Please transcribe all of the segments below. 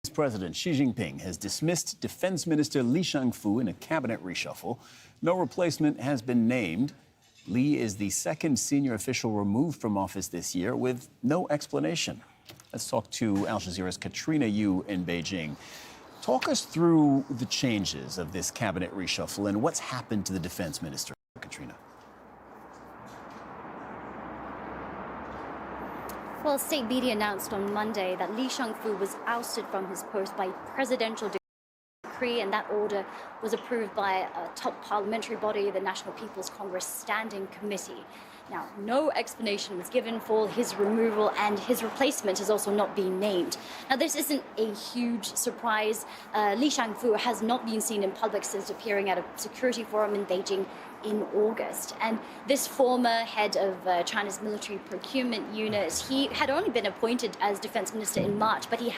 President Xi Jinping has dismissed Defense Minister Li Shangfu in a cabinet reshuffle. No replacement has been named. Li is the second senior official removed from office this year with no explanation. Let's talk to Al Jazeera's Katrina Yu in Beijing. Talk us through the changes of this cabinet reshuffle and what's happened to the defense minister, Katrina. Well, state media announced on Monday that Li Shangfu was ousted from his post by presidential decree, and that order was approved by a top parliamentary body, the National People's Congress Standing Committee. Now, no explanation was given for his removal, and his replacement has also not been named. Now, this isn't a huge surprise. Li Shangfu has not been seen in public since appearing at a security forum in Beijing in August. And this former head of China's military procurement unit, he had only been appointed as defense minister in March, but he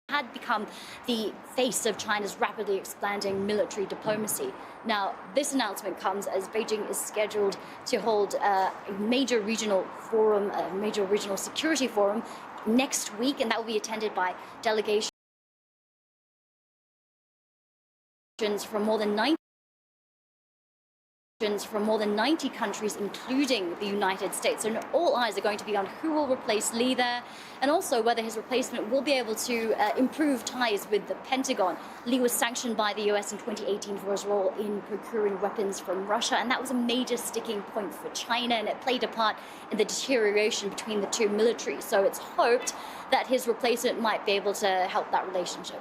had become the face of China's rapidly expanding military diplomacy. Now, this announcement comes as Beijing is scheduled to hold a major regional forum, a major regional security forum next week, and that will be attended by delegations from more than 90 countries, including the United States. So all eyes are going to be on who will replace Li there, and also whether his replacement will be able to improve ties with the Pentagon. Li was sanctioned by the US in 2018 for his role in procuring weapons from Russia, and that was a major sticking point for China, and it played a part in the deterioration between the two militaries. So it's hoped that his replacement might be able to help that relationship.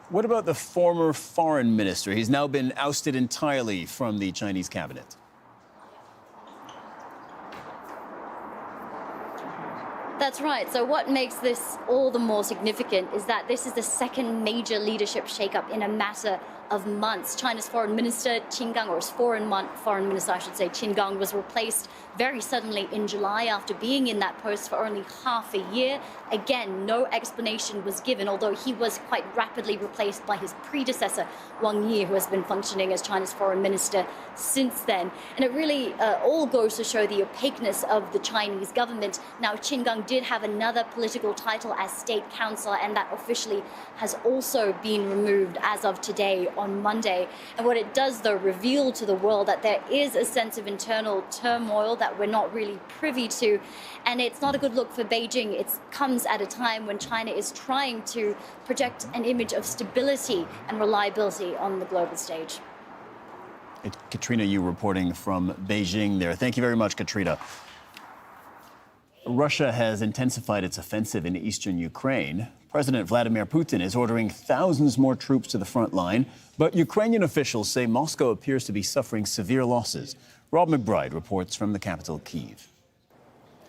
What about the former foreign minister? He's now been ousted entirely from the Chinese cabinet. That's right. So what makes this all the more significant is that this is the second major leadership shakeup in a matter of months. China's foreign minister, Qin Gang, or his foreign minister, I should say, Qin Gang, was replaced very suddenly in July after being in that post for only half a year. Again, no explanation was given, although he was quite rapidly replaced by his predecessor, Wang Yi, who has been functioning as China's foreign minister since then. And it really all goes to show the opaqueness of the Chinese government. Now, Qin Gang did have another political title as state councillor, and that officially has also been removed as of today on Monday. And what it does, though, reveal to the world that there is a sense of internal turmoil that we're not really privy to. And it's not a good look for Beijing. It comes at a time when China is trying to project an image of stability and reliability on the global stage. Katrina Yu reporting from Beijing there. Thank you very much, Katrina. Russia has intensified its offensive in eastern Ukraine. President Vladimir Putin is ordering thousands more troops to the front line, but Ukrainian officials say Moscow appears to be suffering severe losses. Rob McBride reports from the capital, Kyiv.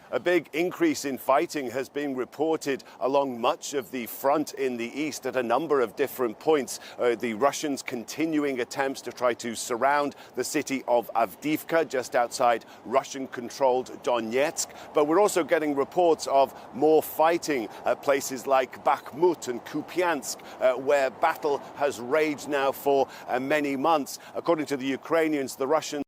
A big increase in fighting has been reported along much of the front in the east at a number of different points. The Russians continuing attempts to try to surround the city of Avdiivka, just outside Russian-controlled Donetsk. But we're also getting reports of more fighting at places like Bakhmut and Kupiansk, where battle has raged now for many months. According to the Ukrainians, the Russians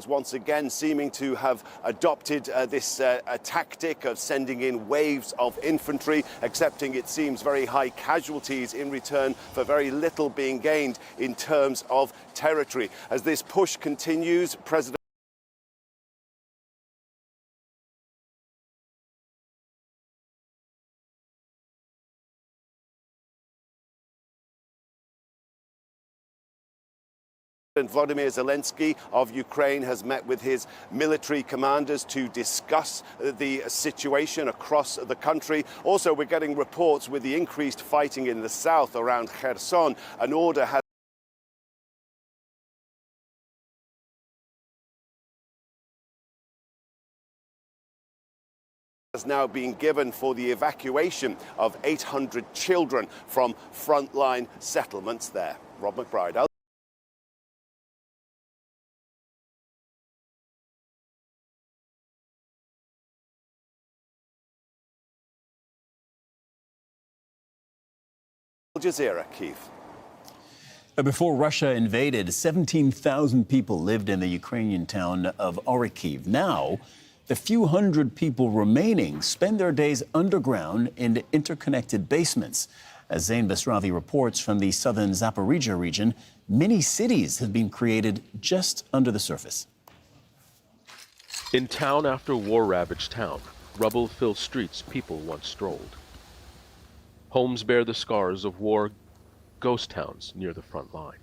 once again seeming to have adopted this tactic of sending in waves of infantry, accepting, it seems, very high casualties in return for very little being gained in terms of territory. As this push continues, President Volodymyr Zelensky of Ukraine has met with his military commanders to discuss the situation across the country. Also, we're getting reports with the increased fighting in the south around Kherson. An order has now been given for the evacuation of 800 children from frontline settlements there. Rob McBride. Jazeera, Kyiv. Before Russia invaded, 17,000 people lived in the Ukrainian town of al-Arabi. Now, the few hundred people remaining spend their days underground in interconnected basements. As Zain Basravi reports from the southern Zaporizhia region, many cities have been created just under the surface. In town after war-ravaged town, rubble-filled streets people once strolled. Homes bear the scars of war, ghost towns near the front line.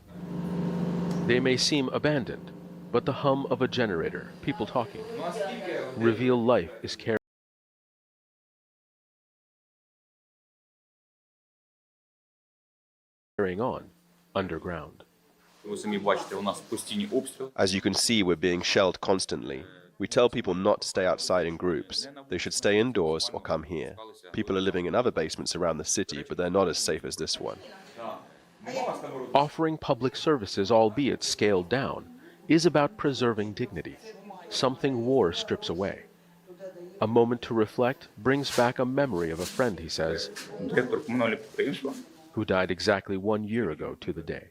They may seem abandoned, but the hum of a generator, people talking, reveal life is carrying on underground. As you can see, we're being shelled constantly. We tell people not to stay outside in groups. They should stay indoors or come here. People are living in other basements around the city, but they're not as safe as this one. Offering public services, albeit scaled down, is about preserving dignity, something war strips away. A moment to reflect brings back a memory of a friend, he says, who died exactly 1 year ago to the day.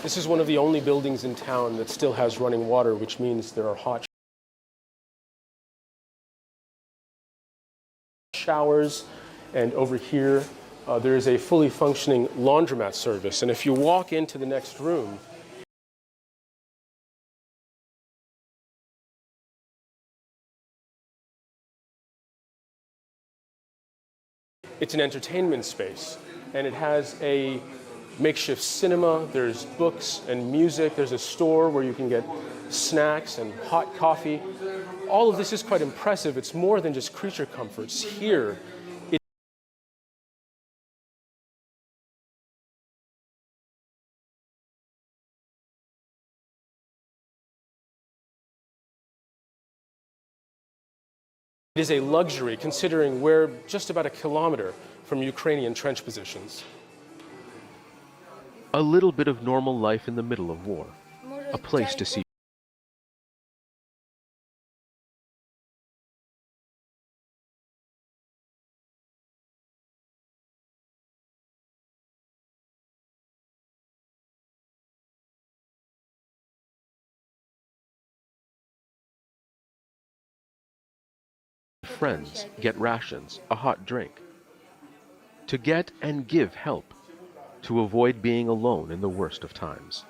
This is one of the only buildings in town that still has running water, which means there are hot showers, and over here there is a fully functioning laundromat service. And if you walk into the next room, it's an entertainment space, and it has a makeshift cinema, there's books and music, there's a store where you can get snacks and hot coffee. All of this is quite impressive. It's more than just creature comforts. Here, it is a luxury considering we're just about a kilometer from Ukrainian trench positions. A little bit of normal life in the middle of war, a place to see friends, get rations, a hot drink, to get and give help, to avoid being alone in the worst of times.